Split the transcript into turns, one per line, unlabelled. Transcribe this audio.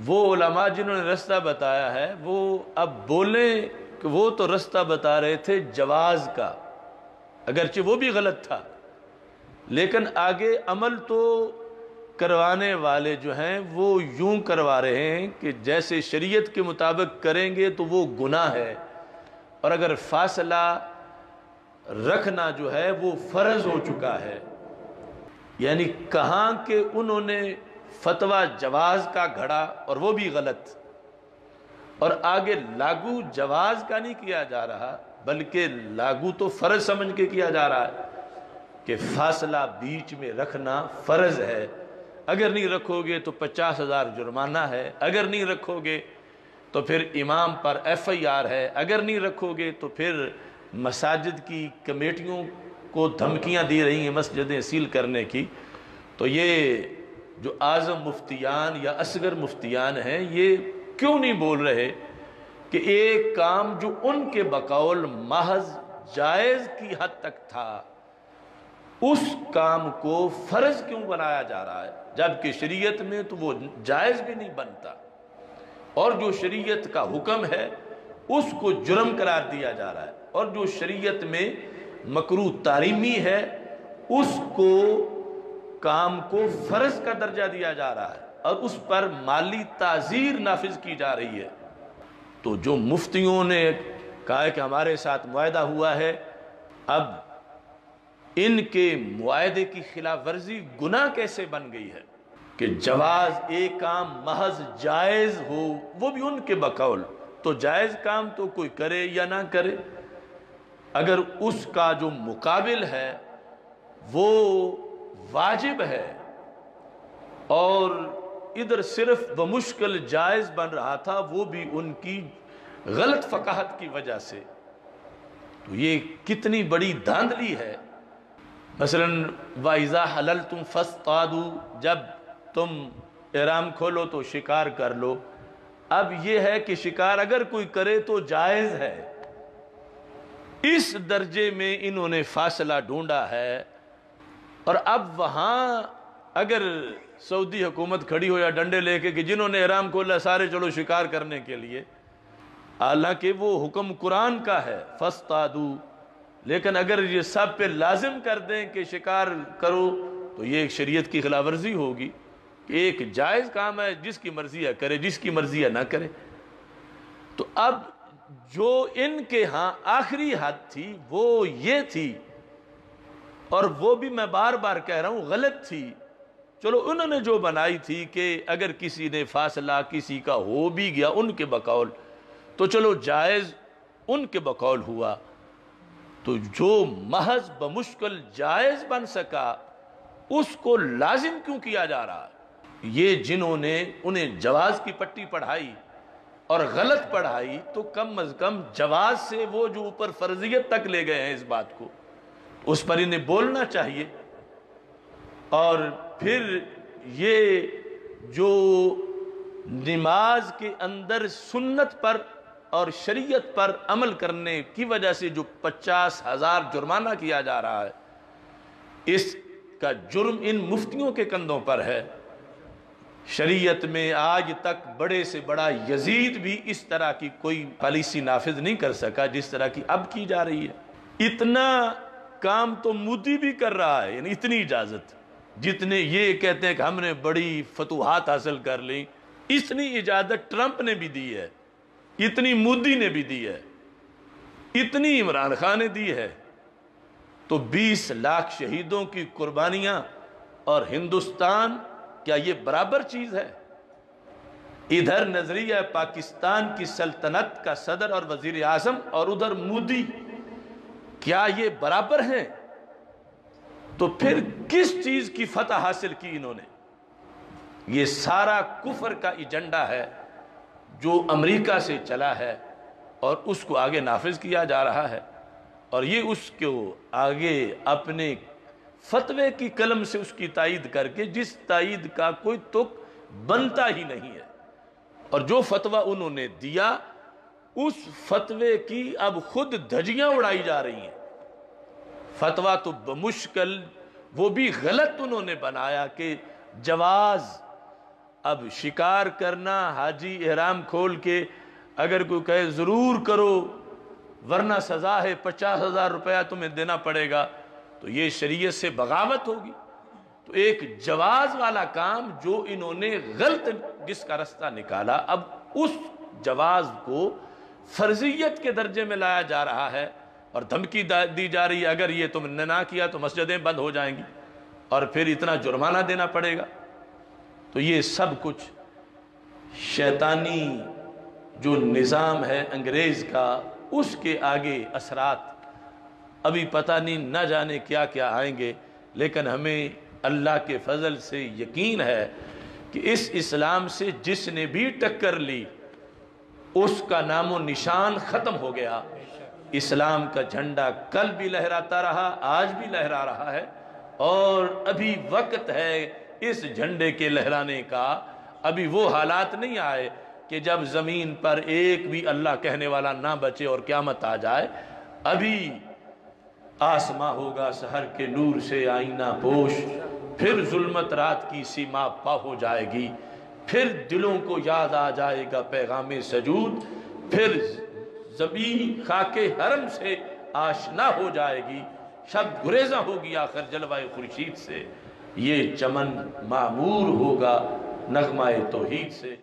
وہ علماء جنہوں نے رستہ بتایا ہے وہ اب بولیں کہ وہ تو رستہ بتا رہے تھے جواز کا، اگرچہ وہ بھی غلط تھا، لیکن آگے عمل تو کروانے والے جو ہیں وہ یوں کروا رہے ہیں کہ جیسے شریعت کے مطابق کریں گے تو وہ گناہ ہے، اور اگر فاصلہ رکھنا جو ہے وہ فرض ہو چکا ہے۔ یعنی کہاں کہ انہوں نے فتویٰ جواز کا گھڑا اور وہ بھی غلط، اور آگے لاگو جواز کا نہیں کیا جا رہا بلکہ لاگو تو فرض سمجھ کے کیا جا رہا ہے کہ فاصلہ بیچ میں رکھنا فرض ہے، اگر نہیں رکھو گے تو 50,000 جرمانہ ہے، اگر نہیں رکھو گے تو پھر امام پر FIR ہے، اگر نہیں رکھو گے تو پھر مساجد کی کمیٹیوں کو دھمکیاں دی رہی ہیں مسجدیں سیل کرنے کی۔ تو یہ جو اعظم مفتیان یا اصغر مفتیان ہیں یہ کیوں نہیں بول رہے کہ ایک کام جو ان کے بقول محض جائز کی حد تک تھا اس کام کو فرض کیوں بنایا جا رہا ہے، جبکہ شریعت میں تو وہ جائز بھی نہیں بنتا، اور جو شریعت کا حکم ہے اس کو جرم قرار دیا جا رہا ہے، اور جو شریعت میں مکروہ تحریمی ہے اس کو کام کو فرض کا درجہ دیا جا رہا ہے، اور اس پر مالی تعزیر نافذ کی جا رہی ہے۔ تو جو مفتیوں نے کہا کہ ہمارے ساتھ معاہدہ ہوا ہے، اب ان کے معاہدے کی خلاف ورزی گناہ کیسے بن گئی ہے کہ جواز ایک کام محض جائز ہو، وہ بھی ان کے بقول، تو جائز کام تو کوئی کرے یا نہ کرے، اگر اس کا جو مقابل ہے وہ واجب ہے اور ادھر صرف بمشکل جائز بن رہا تھا، وہ بھی ان کی غلط فقاہت کی وجہ سے، تو یہ کتنی بڑی دھاندلی ہے۔ مثلا وَإِذَا حَلَلْتُمْ فَاصْطَادُوا، جب تم احرام کھولو تو شکار کر لو، اب یہ ہے کہ شکار اگر کوئی کرے تو جائز ہے، اس درجے میں انہوں نے فاصلہ ڈھونڈا ہے۔ اور اب وہاں اگر سعودی حکومت کھڑی ہو یا ڈنڈے لے کے کہ جنہوں نے احرام کھولا سارے چلو شکار کرنے کے لیے، حالانکہ وہ حکم قرآن کا ہے فاصطادوا، لیکن اگر یہ سب پہ لازم کر دیں کہ شکار کرو تو یہ ایک شریعت کی خلاف ورزی ہوگی کہ ایک جائز کام ہے، جس کی مرضی ہے کرے، جس کی مرضی ہے نہ کرے۔ تو اب جو ان کے ہاں آخری حد تھی وہ یہ تھی، اور وہ بھی میں بار بار کہہ رہا ہوں غلط تھی۔ چلو انہوں نے جو بنائی تھی کہ اگر کسی نے فاصلہ کسی کا ہو بھی گیا ان کے بقول تو چلو جائز ان کے بقول ہوا، تو جو محض بمشکل جائز بن سکا اس کو لازم کیوں کیا جا رہا ہے؟ یہ جنہوں نے انہیں جواز کی پٹی پڑھائی اور غلط پڑھائی، تو کم از کم جواز سے وہ جو اوپر فرضیت تک لے گئے ہیں اس بات کو، اس پر انہیں بولنا چاہیے۔ اور پھر یہ جو نماز کے اندر سنت پر اور شریعت پر عمل کرنے کی وجہ سے جو 50,000 جرمانہ کیا جا رہا ہے، اس کا جرم ان مفتیوں کے کندھوں پر ہے۔ شریعت میں آج تک بڑے سے بڑا یزید بھی اس طرح کی کوئی پالیسی نافذ نہیں کر سکا جس طرح کی اب کی جا رہی ہے۔ اتنا کام تو مودی بھی کر رہا ہے، یعنی اتنی اجازت جتنے یہ کہتے ہیں کہ ہم نے بڑی فتوحات حاصل کر لی، اتنی اجازت ٹرمپ نے بھی دی ہے، اتنی مودی نے بھی دی ہے، اتنی عمران خان نے دی ہے۔ تو 20 لاکھ شہیدوں کی قربانیاں اور ہندوستان، کیا یہ برابر چیز ہے؟ ادھر نظریہ پاکستان کی سلطنت کا صدر اور وزیر اعظم اور ادھر مودی، کیا یہ برابر ہیں؟ تو پھر کس چیز کی فتح حاصل کی انہوں نے؟ یہ سارا کفر کا ایجنڈا ہے جو امریکہ سے چلا ہے اور اس کو آگے نافذ کیا جا رہا ہے، اور یہ اس کو آگے اپنے فتوے کی قلم سے اس کی تائید کر کے، جس تائید کا کوئی تک بنتا ہی نہیں ہے، اور جو فتویٰ انہوں نے دیا اس فتوے کی اب خود دھجیاں اڑائی جا رہی ہیں۔ فتویٰ تو بمشکل وہ بھی غلط انہوں نے بنایا کہ جواز اب شکار کرنا حاجی احرام کھول کے اگر کوئی کہے ضرور کرو ورنہ سزا ہے 50,000 روپیہ تمہیں دینا پڑے گا، تو یہ شریعت سے بغاوت ہوگی۔ تو ایک جواز والا کام جو انہوں نے غلط جس کا رستہ نکالا، اب اس جواز کو فرضیت کے درجے میں لایا جا رہا ہے اور دھمکی دی جا رہی ہے اگر یہ تم نے نہ کیا تو مسجدیں بند ہو جائیں گی اور پھر اتنا جرمانہ دینا پڑے گا۔ تو یہ سب کچھ شیطانی جو نظام ہے انگریز کا، اس کے آگے اثرات ابھی پتہ نہیں نہ جانے کیا کیا آئیں گے، لیکن ہمیں اللہ کے فضل سے یقین ہے کہ اس اسلام سے جس نے بھی ٹکر لی اس کا نام و نشان ختم ہو گیا۔ اسلام کا جھنڈا کل بھی لہراتا رہا، آج بھی لہرا رہا ہے، اور ابھی وقت ہے اس جھنڈے کے لہرانے کا۔ ابھی وہ حالات نہیں آئے کہ جب زمین پر ایک بھی اللہ کہنے والا نہ بچے اور قیامت آ جائے۔ ابھی آسماں ہوگا سحر کے نور سے آئینہ پوش، پھر ظلمت رات کی سیما پا ہو جائے گی، پھر دلوں کو یاد آ جائے گا پیغام سجود، پھر زمین خاک حرم سے آشنا ہو جائے گی، شب گریزاں ہوگی آخر جلوہ خورشید سے، یہ چمن معمور ہوگا نغمہ توحید سے۔